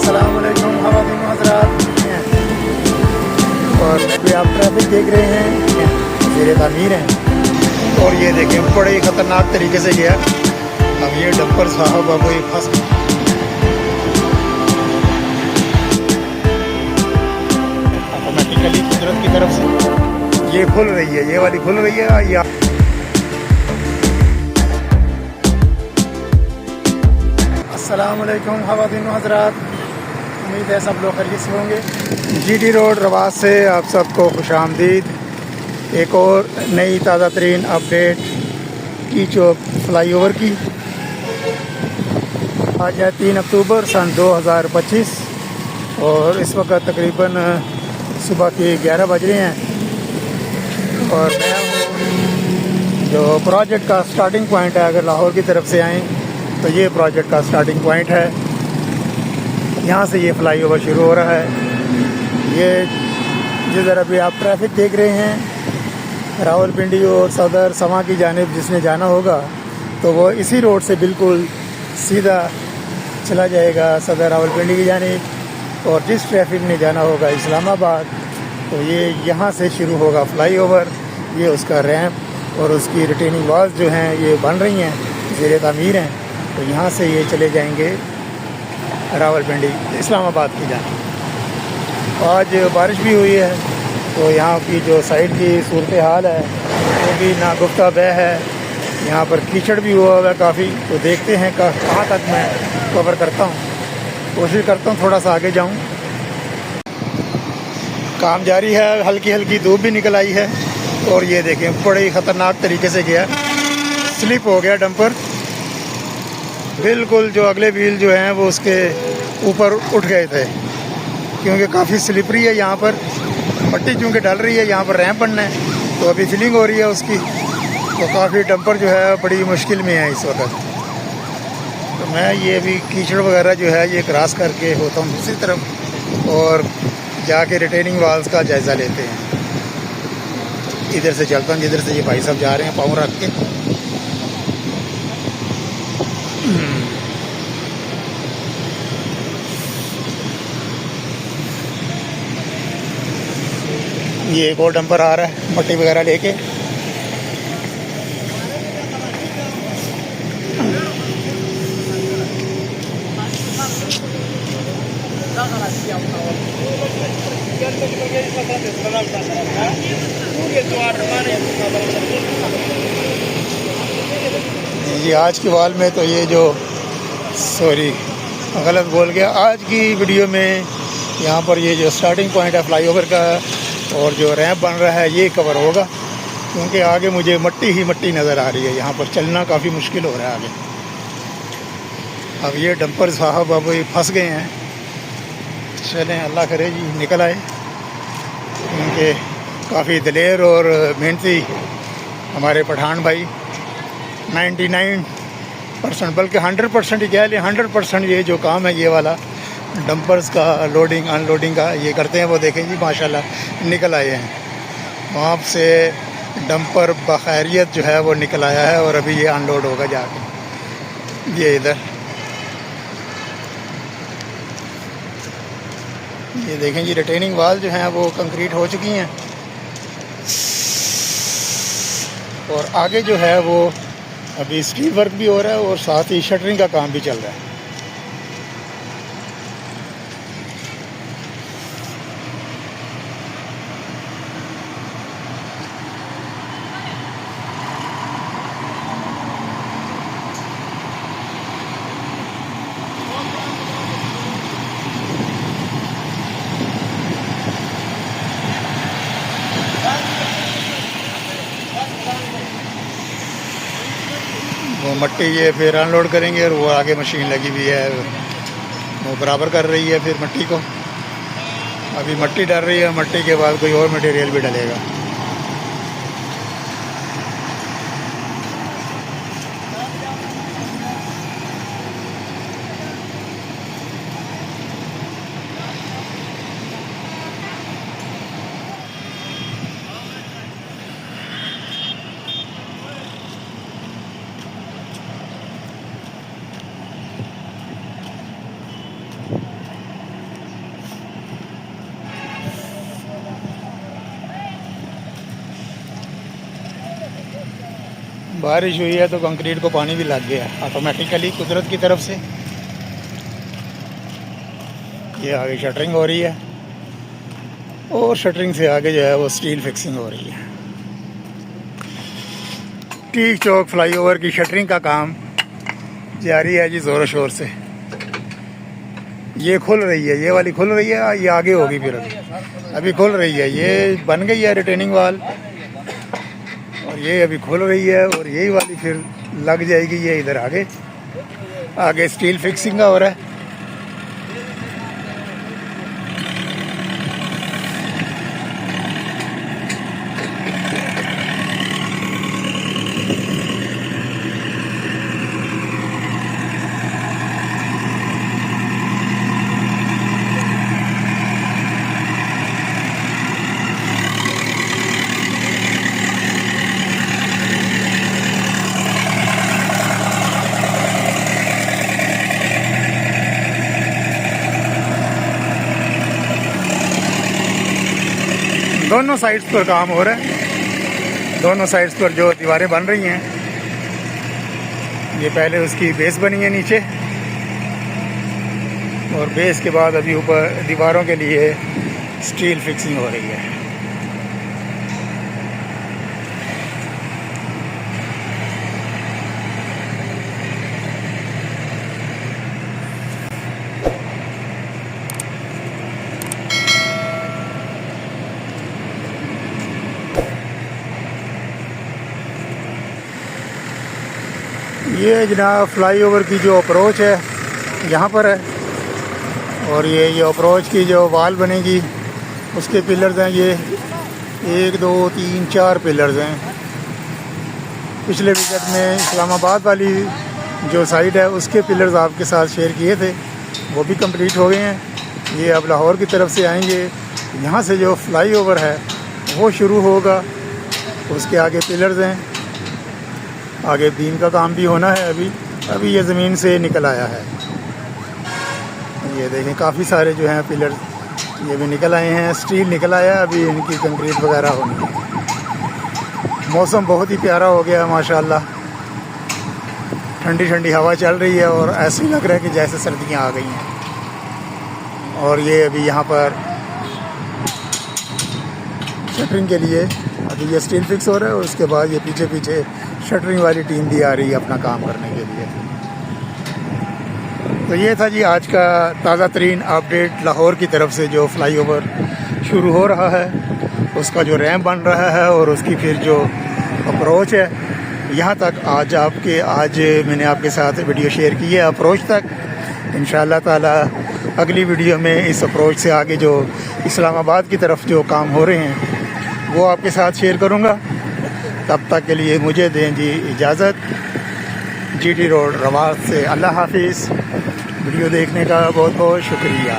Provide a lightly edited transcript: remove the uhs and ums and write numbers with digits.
अस्सलामुअलैकुम ख़वातीन व हज़रात। और अभी आप ट्रैफिक देख रहे हैं, ज़ेरे तामीर हैं। और ये देखें बड़े ही ख़तरनाक तरीके से गया। अब ये डंपर साहब अब ये फंस ऑटोमेटिकली कुदरत की तरफ से ये खुल रही है, ये वाली खुल रही है। या अस्सलामुअलैकुम ख़वातीन व हज़रात, उम्मीद है सब लोग खैरियत से होंगे। GT रोड रवास से आप सबको खुशामदीद। एक और नई ताज़ा तरीन अपडेट की चौक फ्लाईओवर की। आज है 3 अक्टूबर सन 2025 और इस वक्त तकरीबन सुबह के 11 बज रहे हैं। और मैं हूँ जो प्रोजेक्ट का स्टार्टिंग पॉइंट है, अगर लाहौर की तरफ से आएँ तो ये प्रोजेक्ट का स्टार्टिंग पॉइंट है। यहाँ से ये फ्लाईओवर शुरू हो रहा है। ये जिधर अभी आप ट्रैफिक देख रहे हैं, रावलपिंडी और सदर समा की जानिब जिसने जाना होगा तो वो इसी रोड से बिल्कुल सीधा चला जाएगा सदर रावलपिंडी की जानिब। और जिस ट्रैफिक ने जाना होगा इस्लामाबाद तो ये यहाँ से शुरू होगा फ्लाईओवर। ये उसका रैंप और उसकी रिटेनिंग वॉल्स जो हैं ये बन रही हैं, ज़ेरे तामीर हैं। तो यहाँ से ये चले जाएंगे रावलपिंडी इस्लामाबाद की जानिब। आज बारिश भी हुई है तो यहाँ की जो साइड की सूरत हाल है वो भी नागुफ्ता बह है। यहाँ पर कीचड़ भी हुआ है काफ़ी। तो देखते हैं कहाँ तक मैं कवर करता हूँ। कोशिश करता हूँ थोड़ा सा आगे जाऊँ। काम जारी है, हल्की हल्की धूप भी निकल आई है। और ये देखें बड़े ही ख़तरनाक तरीके से गया, स्लिप हो गया डंपर बिल्कुल। जो अगले व्हील जो हैं वो उसके ऊपर उठ गए थे क्योंकि काफ़ी स्लिपरी है। यहाँ पर पट्टी चूँकि डल रही है, यहाँ पर रैंप बनना है तो अभी फिलिंग हो रही है उसकी। तो काफ़ी डंपर जो है बड़ी मुश्किल में है इस वक्त। तो मैं ये भी कीचड़ वगैरह जो है ये क्रॉस करके होता हूँ दूसरी तरफ और जाके रिटेनिंग वाल्स का जायज़ा लेते हैं। इधर से चलता हूँ जिधर से ये भाई साहब जा रहे हैं पाँव रख के। ये एक और डंपर आ रहा है मट्टी वगैरह लेके। जी आज की वाल में तो ये जो सॉरी गलत बोल गया। आज की वीडियो में यहाँ पर ये जो स्टार्टिंग पॉइंट है फ्लाईओवर का और जो रैंप बन रहा है ये कवर होगा क्योंकि आगे मुझे मट्टी ही मट्टी नज़र आ रही है। यहाँ पर चलना काफ़ी मुश्किल हो रहा है आगे। अब ये डंपर साहब अब ये फंस गए हैं। चलें अल्लाह करे जी निकल आए क्योंकि काफ़ी दिलेर और मेहनती हमारे पठान भाई 99% बल्कि 100% ही कह लें 100% ये जो काम है ये वाला डंपर्स का लोडिंग अनलोडिंग का ये करते हैं। वो देखें जी माशाल्लाह निकल आए हैं वहाँ से। डंपर बखैरियत जो है वो निकल आया है और अभी ये अनलोड होगा जाके। ये इधर ये देखें जी रिटेनिंग वाल जो हैं वो कंक्रीट हो चुकी हैं और आगे जो है वो अभी स्टील वर्क भी हो रहा है और साथ ही शटरिंग का काम भी चल रहा है। वो मट्टी ये फिर अनलोड करेंगे और वो आगे मशीन लगी हुई है वो बराबर कर रही है फिर मट्टी को। अभी मट्टी डल रही है, मट्टी के बाद कोई और मटेरियल भी डलेगा। बारिश हुई है तो कंक्रीट को पानी भी लग गया ऑटोमेटिकली कुदरत की तरफ से। ये आगे शटरिंग हो रही है और शटरिंग से आगे जो है वो स्टील फिक्सिंग हो रही है। टीक चौक फ्लाईओवर की शटरिंग का काम जारी है जी ज़ोरों शोर से। ये खुल रही है, ये वाली खुल रही है, ये आगे होगी फिर अभी खुल रही है। ये बन गई है रिटेनिंग वाल और ये अभी खुल रही है और यही वाली फिर लग जाएगी। ये इधर आगे आगे स्टील फिक्सिंग का हो रहा है। दोनों साइड्स पर काम हो रहा है। दोनों साइड्स पर जो दीवारें बन रही हैं, ये पहले उसकी बेस बनी है नीचे और बेस के बाद अभी ऊपर दीवारों के लिए स्टील फिक्सिंग हो रही है। ये जनाब फ्लाईओवर की जो अप्रोच है यहाँ पर है और ये अप्रोच की जो वाल बनेगी उसके पिलर्स हैं। ये 1 2 3 4 पिलर्स हैं। पिछले विकेट में इस्लामाबाद वाली जो साइड है उसके पिलर्स आपके साथ शेयर किए थे, वो भी कंप्लीट हो गए हैं। ये अब लाहौर की तरफ से आएंगे। यहाँ से जो फ्लाईओवर है वो शुरू होगा, उसके आगे पिलर्स हैं, आगे बीम का काम भी होना है। अभी ये ज़मीन से निकल आया है। ये देखें काफ़ी सारे जो हैं पिलर ये भी निकल आए हैं, स्टील निकल आया। अभी इनकी कंक्रीट वगैरह होनी है। मौसम बहुत ही प्यारा हो गया माशाल्लाह। ठंडी ठंडी हवा चल रही है और ऐसे ही लग रहा है कि जैसे सर्दियाँ आ गई हैं। और ये अभी यहाँ पर शटरिंग के लिए अभी ये स्टील फिक्स हो रहा है और उसके बाद ये पीछे पीछे शटरिंग वाली टीम भी आ रही है अपना काम करने के लिए। तो ये था जी आज का ताज़ा तरीन अपडेट लाहौर की तरफ से। जो फ्लाईओवर शुरू हो रहा है उसका जो रैंप बन रहा है और उसकी फिर जो अप्रोच है यहाँ तक आज मैंने आपके साथ वीडियो शेयर की है अप्रोच तक। इंशाअल्लाह ताला अगली वीडियो में इस अप्रोच से आगे जो इस्लामाबाद की तरफ जो काम हो रहे हैं वो आपके साथ शेयर करूँगा। तब तक के लिए मुझे दें जी इजाज़त। GT रोड रवास से अल्लाह हाफिज़। वीडियो देखने का बहुत बहुत शुक्रिया।